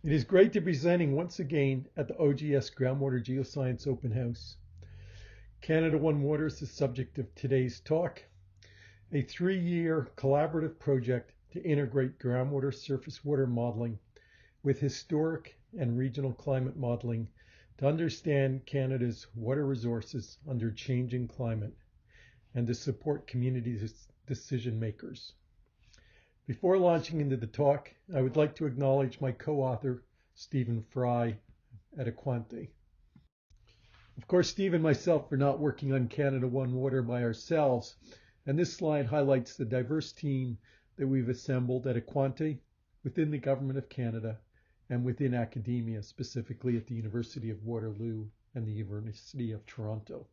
It is great to be presenting once again at the OGS Groundwater Geoscience Open House. Canada One Water is the subject of today's talk, a 3-year collaborative project to integrate groundwater surface water modeling with historic and regional climate modeling to understand Canada's water resources under changing climate and to support community decision makers. Before launching into the talk, I would like to acknowledge my co-author, Stephen Fry at Aquante. Of course, Steve and myself are not working on Canada One Water by ourselves, and this slide highlights the diverse team that we've assembled at Aquante, within the Government of Canada, and within academia, specifically at the University of Waterloo and the University of Toronto.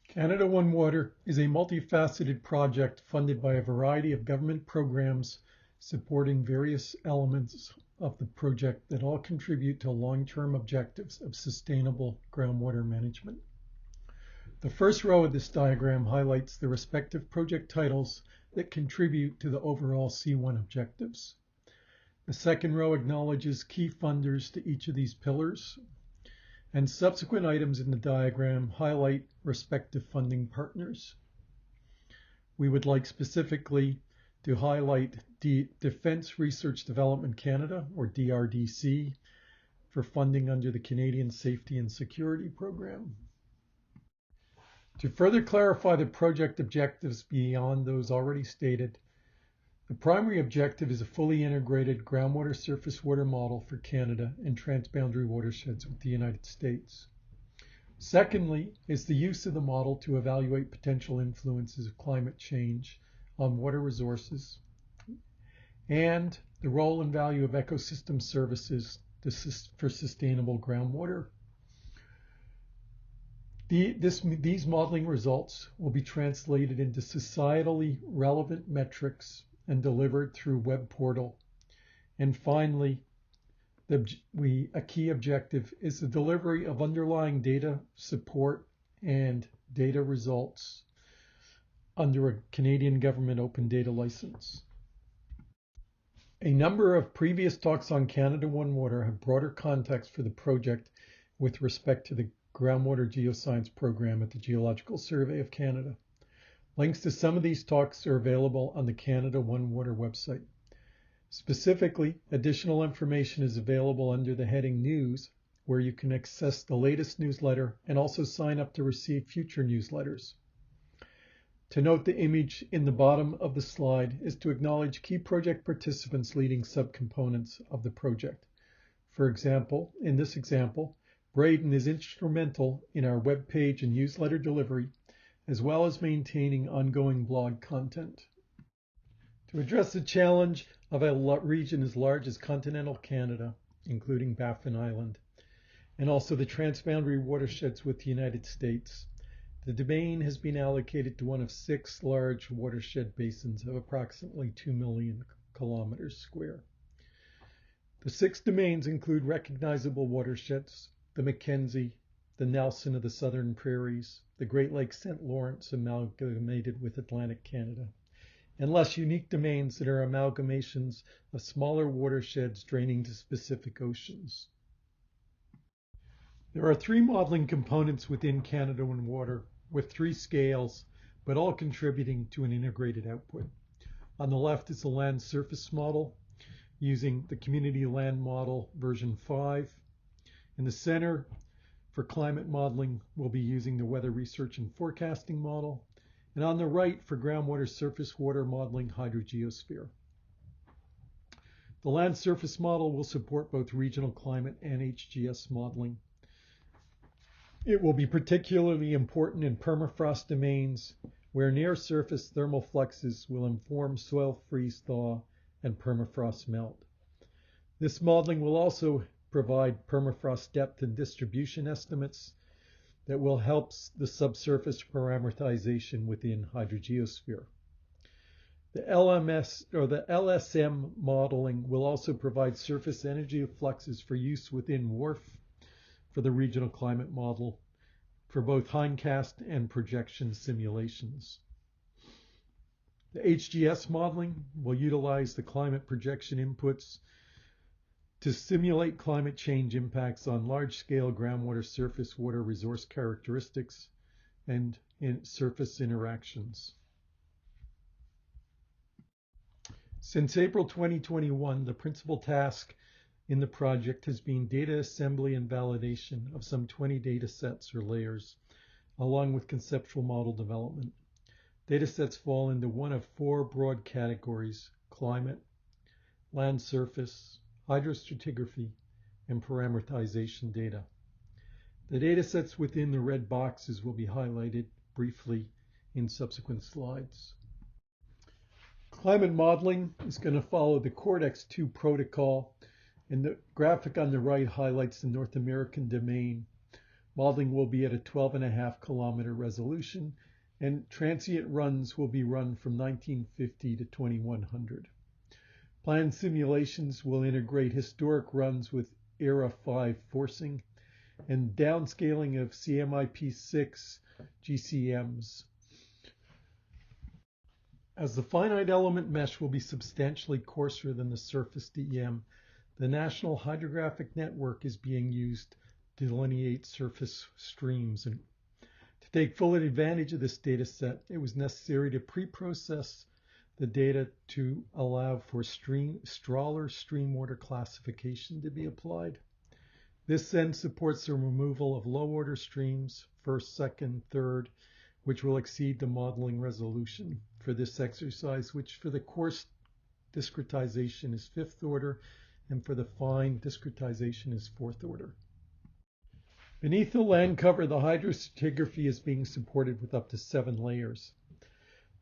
Canada One Water is a multifaceted project funded by a variety of government programs supporting various elements of the project that all contribute to long-term objectives of sustainable groundwater management. The first row of this diagram highlights the respective project titles that contribute to the overall C1 objectives. The second row acknowledges key funders to each of these pillars, and subsequent items in the diagram highlight respective funding partners. We would like specifically to highlight Defence Research Development Canada, or DRDC, for funding under the Canadian Safety and Security Program. To further clarify the project objectives beyond those already stated, the primary objective is a fully integrated groundwater surface water model for Canada and transboundary watersheds with the United States. Secondly, is the use of the model to evaluate potential influences of climate change on water resources and the role and value of ecosystem services for sustainable groundwater. These modeling results will be translated into societally relevant metrics and delivered through web portal. And finally, a key objective is the delivery of underlying data support and data results under a Canadian government open data license. A number of previous talks on Canada One Water have broader context for the project with respect to the Groundwater Geoscience program at the Geological Survey of Canada. Links to some of these talks are available on the Canada One Water website. Specifically, additional information is available under the heading News, where you can access the latest newsletter and also sign up to receive future newsletters. To note the image in the bottom of the slide is to acknowledge key project participants leading subcomponents of the project. For example, in this example, Braden is instrumental in our web page and newsletter delivery, as well as maintaining ongoing blog content. To address the challenge of a region as large as continental Canada, including Baffin Island, and also the transboundary watersheds with the United States, the domain has been allocated to one of 6 large watershed basins of approximately 2 million kilometers square. The 6 domains include recognizable watersheds, the Mackenzie, the Nelson of the Southern Prairies, the Great Lakes St. Lawrence amalgamated with Atlantic Canada, and less unique domains that are amalgamations of smaller watersheds draining to specific oceans. There are 3 modeling components within Canada One Water with 3 scales, but all contributing to an integrated output. On the left is the land surface model using the Community Land Model version 5. In the center, for climate modeling, we'll be using the Weather Research and Forecasting model. And on the right, for groundwater surface water modeling, Hydrogeosphere. The land surface model will support both regional climate and HGS modeling. It will be particularly important in permafrost domains where near-surface thermal fluxes will inform soil freeze-thaw and permafrost melt. This modeling will also provide permafrost depth and distribution estimates that will help the subsurface parameterization within Hydrogeosphere. The LSM modeling will also provide surface energy fluxes for use within WRF for the regional climate model for both hindcast and projection simulations. The HGS modeling will utilize the climate projection inputs to simulate climate change impacts on large-scale groundwater surface water resource characteristics and surface interactions. Since April 2021, the principal task in the project has been data assembly and validation of some 20 data sets or layers, along with conceptual model development. Datasets fall into one of four broad categories: climate, land surface, hydrostratigraphy, and parameterization data. The datasets within the red boxes will be highlighted briefly in subsequent slides. Climate modeling is going to follow the Cortex-2 protocol, and the graphic on the right highlights the North American domain. Modeling will be at a 12.5 kilometer resolution, and transient runs will be run from 1950 to 2100. Planned simulations will integrate historic runs with ERA 5 forcing and downscaling of CMIP6 GCMs. As the finite element mesh will be substantially coarser than the surface DEM, the National Hydrographic Network is being used to delineate surface streams. And to take full advantage of this data set, it was necessary to pre-process the data to allow for Strahler streamwater classification to be applied. This then supports the removal of low-order streams, first, second, third, which will exceed the modeling resolution for this exercise, which for the coarse discretization is fifth order, and for the fine discretization is fourth order. Beneath the land cover, the hydrostratigraphy is being supported with up to 7 layers.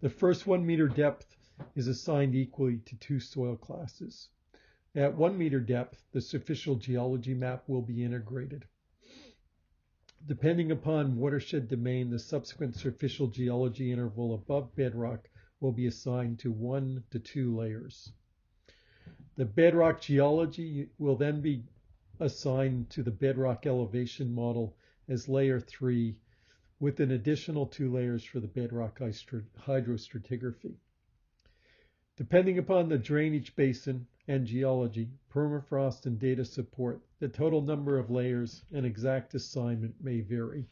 The first 1 meter depth is assigned equally to 2 soil classes. At 1 meter depth, the superficial geology map will be integrated. Depending upon watershed domain, the subsequent superficial geology interval above bedrock will be assigned to 1 to 2 layers. The bedrock geology will then be assigned to the bedrock elevation model as layer 3, with an additional 2 layers for the bedrock hydrostratigraphy. Depending upon the drainage basin and geology, permafrost and data support, the total number of layers and exact assignment may vary.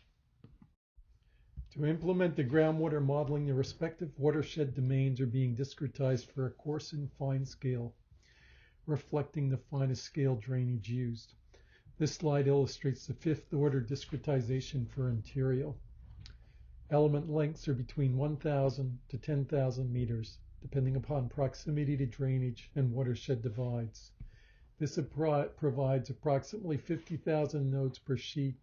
To implement the groundwater modeling, the respective watershed domains are being discretized for a coarse and fine scale, reflecting the finest scale drainage used. This slide illustrates the fifth order discretization for Ontario. Element lengths are between 1,000 to 10,000 meters, depending upon proximity to drainage and watershed divides. This provides approximately 50,000 nodes per sheet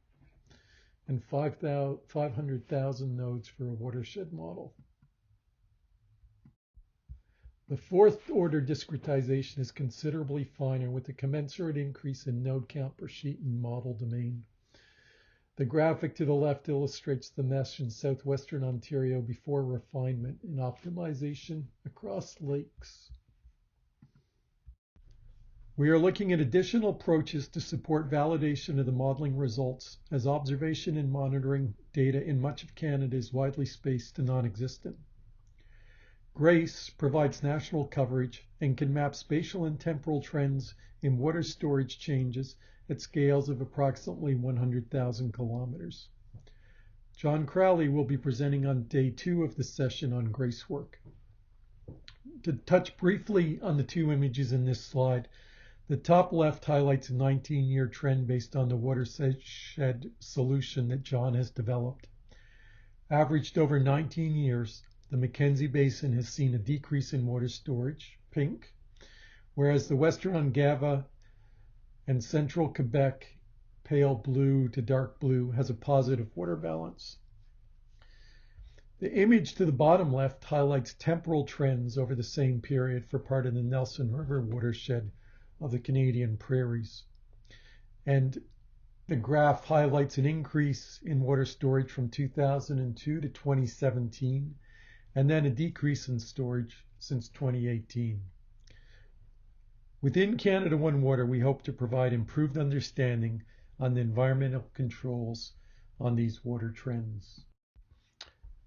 and 500,000 nodes for a watershed model. The fourth order discretization is considerably finer, with a commensurate increase in node count per sheet and model domain. The graphic to the left illustrates the mesh in southwestern Ontario before refinement and optimization across lakes. We are looking at additional approaches to support validation of the modeling results, as observation and monitoring data in much of Canada is widely spaced to non-existent. GRACE provides national coverage and can map spatial and temporal trends in water storage changes at scales of approximately 100,000 kilometers. John Crowley will be presenting on day 2 of the session on GRACE work. To touch briefly on the 2 images in this slide, the top left highlights a 19-year trend based on the watershed solution that John has developed. Averaged over 19 years, the Mackenzie Basin has seen a decrease in water storage, pink, whereas the Western Ongava and Central Quebec, pale blue to dark blue, has a positive water balance. The image to the bottom left highlights temporal trends over the same period for part of the Nelson River watershed of the Canadian prairies. And the graph highlights an increase in water storage from 2002 to 2017, and then a decrease in storage since 2018. Within Canada One Water, we hope to provide improved understanding on the environmental controls on these water trends.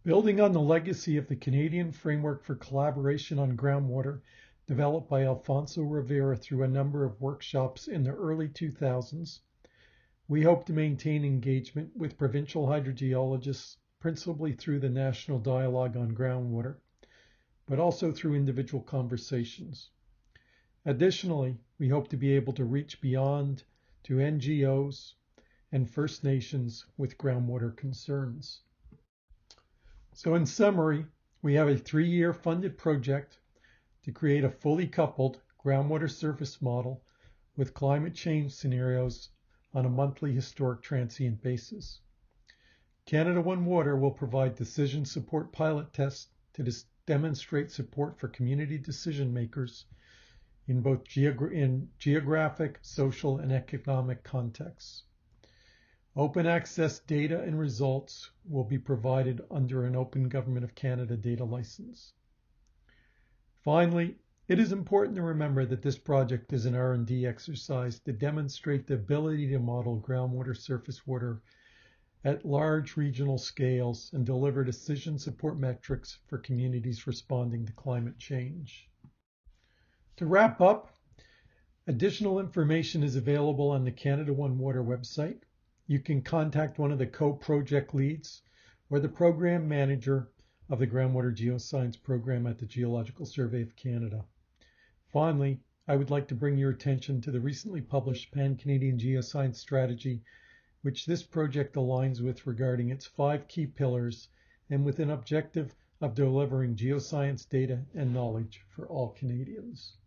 Building on the legacy of the Canadian Framework for Collaboration on Groundwater, developed by Alfonso Rivera through a number of workshops in the early 2000s. We hope to maintain engagement with provincial hydrogeologists, principally through the National Dialogue on Groundwater, but also through individual conversations. Additionally, we hope to be able to reach beyond to NGOs and First Nations with groundwater concerns. So in summary, we have a 3-year funded project to create a fully coupled groundwater surface model with climate change scenarios on a monthly historic transient basis. Canada One Water will provide decision support pilot tests to demonstrate support for community decision makers in both geographic, social, and economic contexts. Open access data and results will be provided under an Open Government of Canada data license. Finally, it is important to remember that this project is an R&D exercise to demonstrate the ability to model groundwater surface water at large regional scales and deliver decision support metrics for communities responding to climate change. To wrap up, additional information is available on the Canada One Water website. You can contact one of the co-project leads or the program manager of the Groundwater Geoscience program at the Geological Survey of Canada. Finally, I would like to bring your attention to the recently published Pan-Canadian Geoscience Strategy, which this project aligns with regarding its 5 key pillars and with an objective of delivering geoscience data and knowledge for all Canadians.